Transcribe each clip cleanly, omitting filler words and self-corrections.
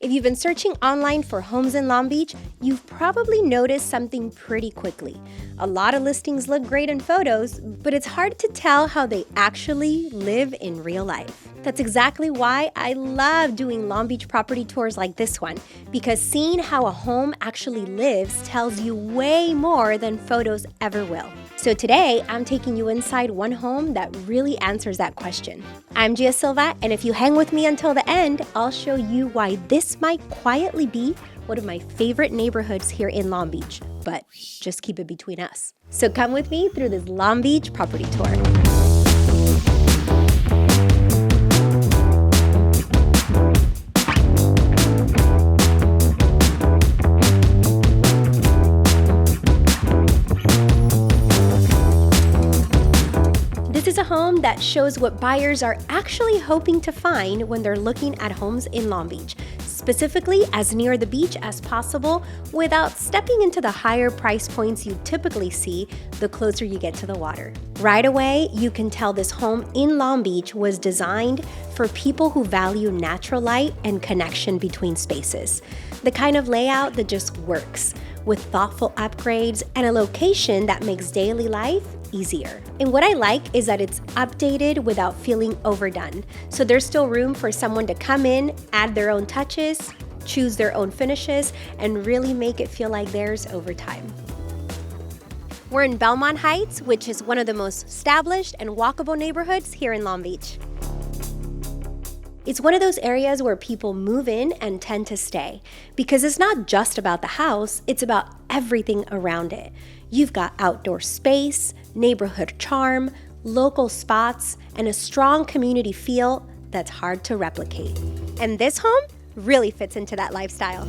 If you've been searching online for homes in Long Beach, you've probably noticed something pretty quickly. A lot of listings look great in photos, but it's hard to tell how they actually live in real life. That's exactly why I love doing Long Beach property tours like this one, because seeing how a home actually lives tells you way more than photos ever will. So today, I'm taking you inside one home that really answers that question. I'm Gia Silva, and if you hang with me until the end, I'll show you why this might quietly be one of my favorite neighborhoods here in Long Beach, but just keep it between us. So come with me through this Long Beach property tour. This is a home that shows what buyers are actually hoping to find when they're looking at homes in Long Beach, specifically as near the beach as possible without stepping into the higher price points you typically see the closer you get to the water. Right away, you can tell this home in Long Beach was designed for people who value natural light and connection between spaces. The kind of layout that just works, with thoughtful upgrades and a location that makes daily life easier. And what I like is that it's updated without feeling overdone. So there's still room for someone to come in, add their own touches, choose their own finishes, and really make it feel like theirs over time. We're in Belmont Heights, which is one of the most established and walkable neighborhoods here in Long Beach. It's one of those areas where people move in and tend to stay, because it's not just about the house, it's about everything around it. You've got outdoor space, neighborhood charm, local spots, and a strong community feel that's hard to replicate. And this home really fits into that lifestyle.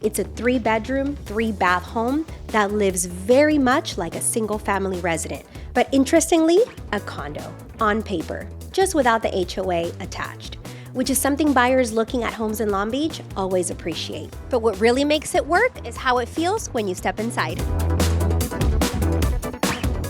It's a 3-bedroom, 3-bath home that lives very much like a single-family resident, but interestingly, a condo on paper, just without the HOA attached, which is something buyers looking at homes in Long Beach always appreciate. But what really makes it work is how it feels when you step inside.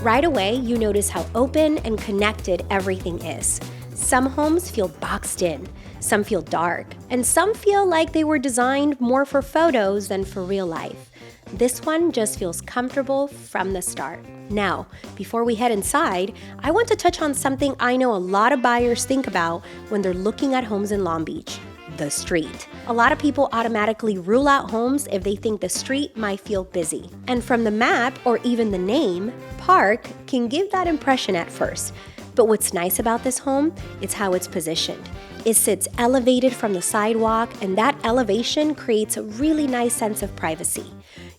Right away, you notice how open and connected everything is. Some homes feel boxed in, some feel dark, and some feel like they were designed more for photos than for real life. This one just feels comfortable from the start. Now, before we head inside, I want to touch on something I know a lot of buyers think about when they're looking at homes in Long Beach: the street. A lot of people automatically rule out homes if they think the street might feel busy. And from the map or even the name, Park can give that impression at first. But what's nice about this home is how it's positioned. It sits elevated from the sidewalk, and that elevation creates a really nice sense of privacy.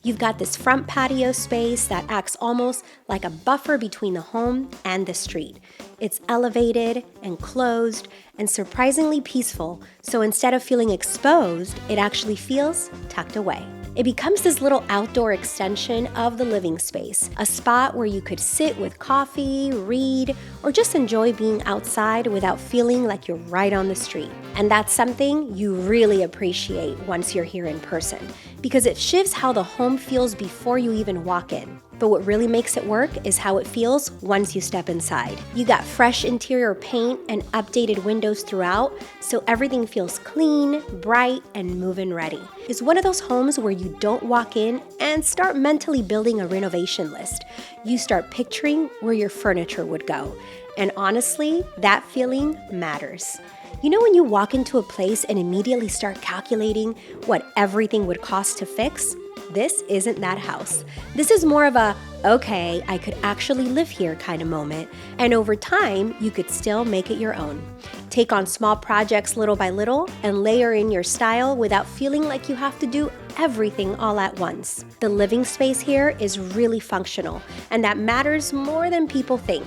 You've got this front patio space that acts almost like a buffer between the home and the street. It's elevated and closed and surprisingly peaceful, so instead of feeling exposed, it actually feels tucked away. It becomes this little outdoor extension of the living space, a spot where you could sit with coffee, read, or just enjoy being outside without feeling like you're right on the street. And that's something you really appreciate once you're here in person, because it shifts how the home feels before you even walk in. But what really makes it work is how it feels once you step inside. You got fresh interior paint and updated windows throughout, so everything feels clean, bright, and move-in ready. It's one of those homes where you don't walk in and start mentally building a renovation list. You start picturing where your furniture would go. And honestly, that feeling matters. You know when you walk into a place and immediately start calculating what everything would cost to fix? This isn't that house. This is more of a, okay, I could actually live here kind of moment. And over time, you could still make it your own. Take on small projects little by little and layer in your style without feeling like you have to do everything all at once. The living space here is really functional, and that matters more than people think.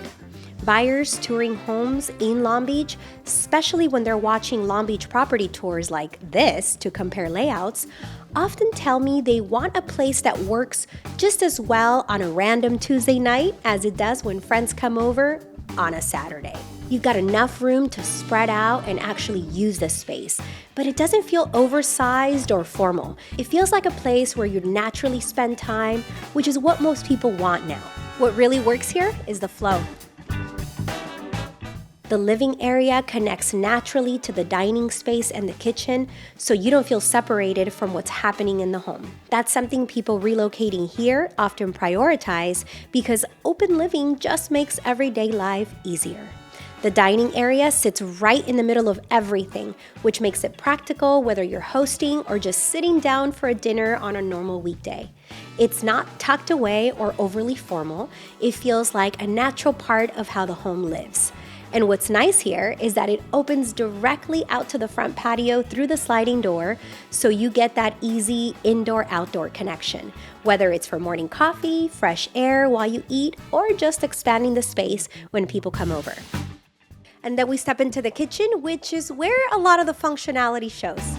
Buyers touring homes in Long Beach, especially when they're watching Long Beach property tours like this to compare layouts, often tell me they want a place that works just as well on a random Tuesday night as it does when friends come over on a Saturday. You've got enough room to spread out and actually use the space, but it doesn't feel oversized or formal. It feels like a place where you'd naturally spend time, which is what most people want now. What really works here is the flow. The living area connects naturally to the dining space and the kitchen, so you don't feel separated from what's happening in the home. That's something people relocating here often prioritize because open living just makes everyday life easier. The dining area sits right in the middle of everything, which makes it practical whether you're hosting or just sitting down for a dinner on a normal weekday. It's not tucked away or overly formal. It feels like a natural part of how the home lives. And what's nice here is that it opens directly out to the front patio through the sliding door, so you get that easy indoor-outdoor connection, whether it's for morning coffee, fresh air while you eat, or just expanding the space when people come over. And then we step into the kitchen, which is where a lot of the functionality shows.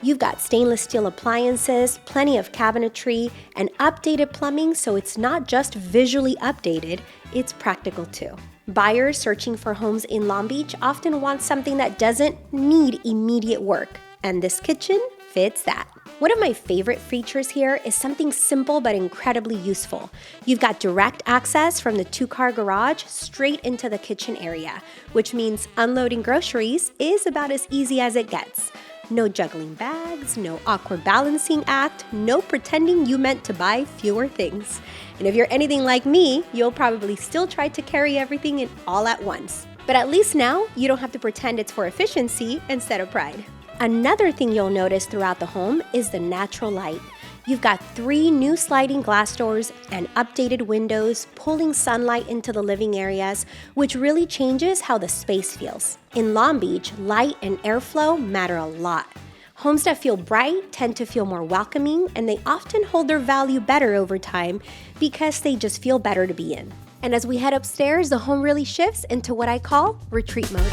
You've got stainless steel appliances, plenty of cabinetry, and updated plumbing, so it's not just visually updated, it's practical too. Buyers searching for homes in Long Beach often want something that doesn't need immediate work, and this kitchen fits that. One of my favorite features here is something simple but incredibly useful. You've got direct access from the 2-car garage straight into the kitchen area, which means unloading groceries is about as easy as it gets. No juggling bags, no awkward balancing act, no pretending you meant to buy fewer things. And if you're anything like me, you'll probably still try to carry everything in all at once. But at least now, you don't have to pretend it's for efficiency instead of pride. Another thing you'll notice throughout the home is the natural light. You've got 3 new sliding glass doors and updated windows pulling sunlight into the living areas, which really changes how the space feels. In Long Beach, light and airflow matter a lot. Homes that feel bright tend to feel more welcoming, and they often hold their value better over time because they just feel better to be in. And as we head upstairs, the home really shifts into what I call retreat mode.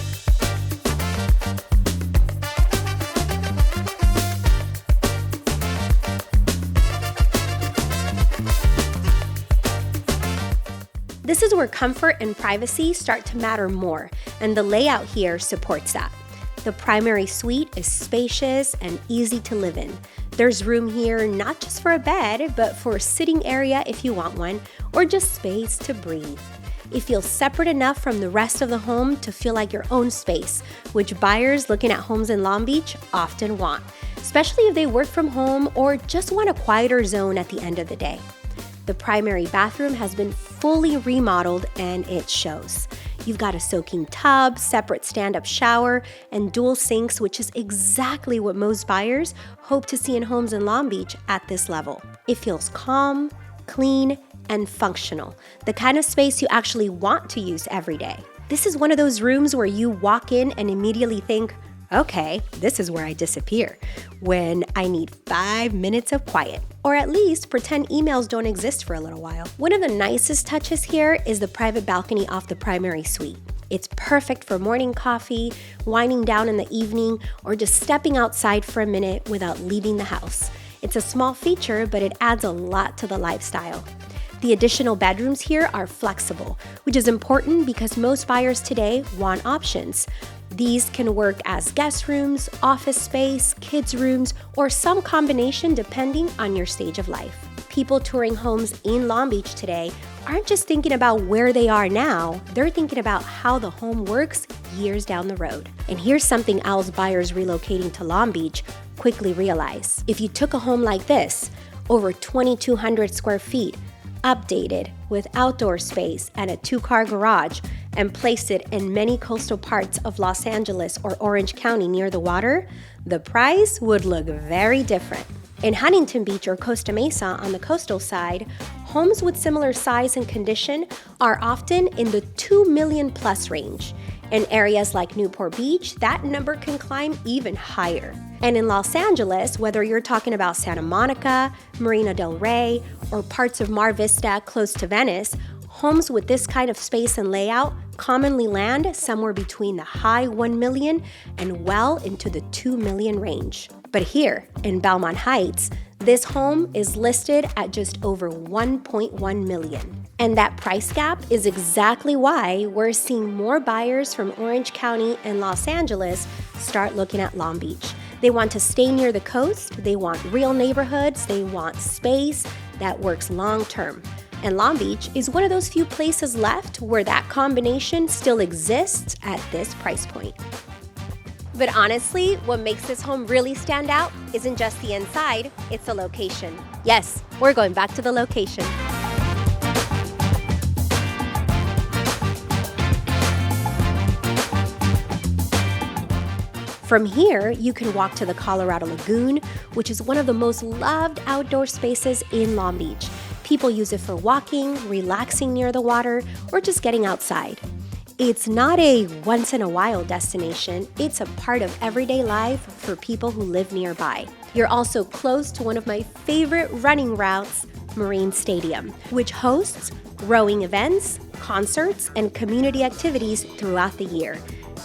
This is where comfort and privacy start to matter more, and the layout here supports that. The primary suite is spacious and easy to live in. There's room here not just for a bed, but for a sitting area if you want one, or just space to breathe. It feels separate enough from the rest of the home to feel like your own space, which buyers looking at homes in Long Beach often want, especially if they work from home or just want a quieter zone at the end of the day. The primary bathroom has been fully remodeled and it shows. You've got a soaking tub, separate stand-up shower, and dual sinks, which is exactly what most buyers hope to see in homes in Long Beach at this level. It feels calm, clean, and functional, the kind of space you actually want to use every day. This is one of those rooms where you walk in and immediately think, okay, this is where I disappear when I need 5 minutes of quiet, or at least pretend emails don't exist for a little while. One of the nicest touches here is the private balcony off the primary suite. It's perfect for morning coffee, winding down in the evening, or just stepping outside for a minute without leaving the house. It's a small feature, but it adds a lot to the lifestyle. The additional bedrooms here are flexible, which is important because most buyers today want options. These can work as guest rooms, office space, kids' rooms, or some combination depending on your stage of life. People touring homes in Long Beach today aren't just thinking about where they are now, they're thinking about how the home works years down the road. And here's something else buyers relocating to Long Beach quickly realize. If you took a home like this, over 2,200 square feet, updated with outdoor space and a 2-car garage, and placed it in many coastal parts of Los Angeles or Orange County near the water, the price would look very different. In Huntington Beach or Costa Mesa on the coastal side, homes with similar size and condition are often in the $2 million plus range. In areas like Newport Beach, that number can climb even higher. And in Los Angeles, whether you're talking about Santa Monica, Marina del Rey, or parts of Mar Vista close to Venice, homes with this kind of space and layout commonly land somewhere between the high $1 million and well into the $2 million range. But here in Belmont Heights, this home is listed at just over $1.1 million. And that price gap is exactly why we're seeing more buyers from Orange County and Los Angeles start looking at Long Beach. They want to stay near the coast, they want real neighborhoods, they want space that works long term. And Long Beach is one of those few places left where that combination still exists at this price point. But honestly, what makes this home really stand out isn't just the inside, it's the location. Yes, we're going back to the location. From here, you can walk to the Colorado Lagoon, which is one of the most loved outdoor spaces in Long Beach. People use it for walking, relaxing near the water, or just getting outside. It's not a once-in-a-while destination, it's a part of everyday life for people who live nearby. You're also close to one of my favorite running routes, Marine Stadium, which hosts rowing events, concerts, and community activities throughout the year.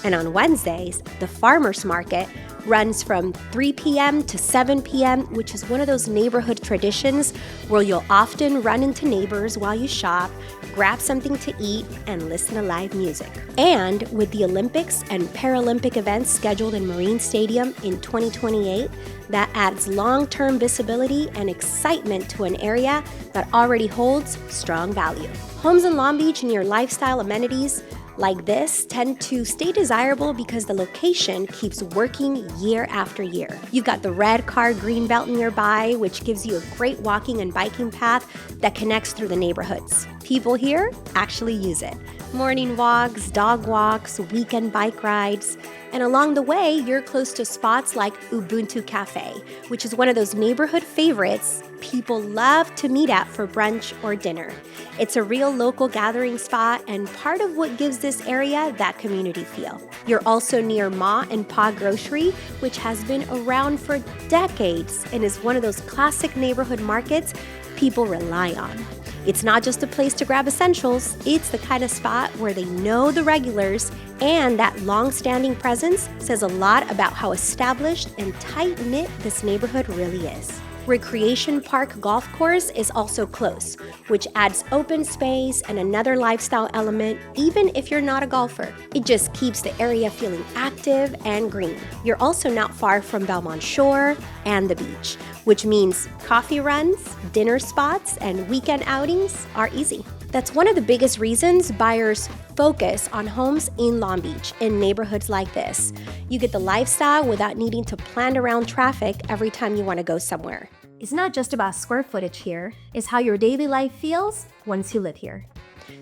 And on Wednesdays, the Farmers Market runs from 3 p.m. to 7 p.m., which is one of those neighborhood traditions where you'll often run into neighbors while you shop, grab something to eat, and listen to live music. And with the Olympics and Paralympic events scheduled in Marine Stadium in 2028, that adds long-term visibility and excitement to an area that already holds strong value. Homes in Long Beach near lifestyle amenities like this tend to stay desirable because the location keeps working year after year. You've got the red car green belt nearby, which gives you a great walking and biking path that connects through the neighborhoods. People here actually use it. Morning walks, dog walks, weekend bike rides. And along the way, you're close to spots like Ubuntu Cafe, which is one of those neighborhood favorites people love to meet at for brunch or dinner. It's a real local gathering spot and part of what gives this area that community feel. You're also near Ma and Pa Grocery, which has been around for decades and is one of those classic neighborhood markets people rely on. It's not just a place to grab essentials, it's the kind of spot where they know the regulars, and that long-standing presence says a lot about how established and tight-knit this neighborhood really is. Recreation Park Golf Course is also close, which adds open space and another lifestyle element even if you're not a golfer. It just keeps the area feeling active and green. You're also not far from Belmont Shore and the beach, which means coffee runs, dinner spots, and weekend outings are easy. That's one of the biggest reasons buyers focus on homes in Long Beach in neighborhoods like this. You get the lifestyle without needing to plan around traffic every time you want to go somewhere. It's not just about square footage here, it's how your daily life feels once you live here.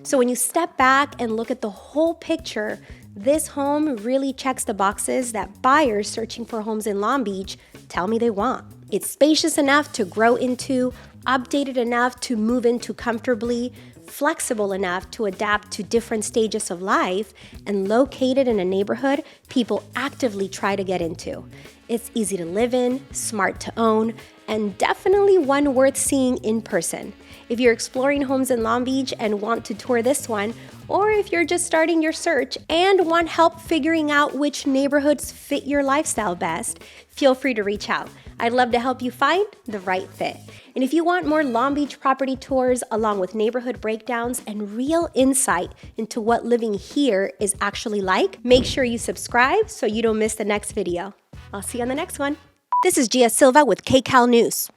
So when you step back and look at the whole picture, this home really checks the boxes that buyers searching for homes in Long Beach tell me they want. It's spacious enough to grow into, updated enough to move into comfortably, flexible enough to adapt to different stages of life, and located in a neighborhood people actively try to get into. It's easy to live in, smart to own, and definitely one worth seeing in person. If you're exploring homes in Long Beach and want to tour this one, or if you're just starting your search and want help figuring out which neighborhoods fit your lifestyle best, feel free to reach out. I'd love to help you find the right fit. And if you want more Long Beach property tours along with neighborhood breakdowns and real insight into what living here is actually like, make sure you subscribe so you don't miss the next video. I'll see you on the next one. This is Gia Silva with KCAL News.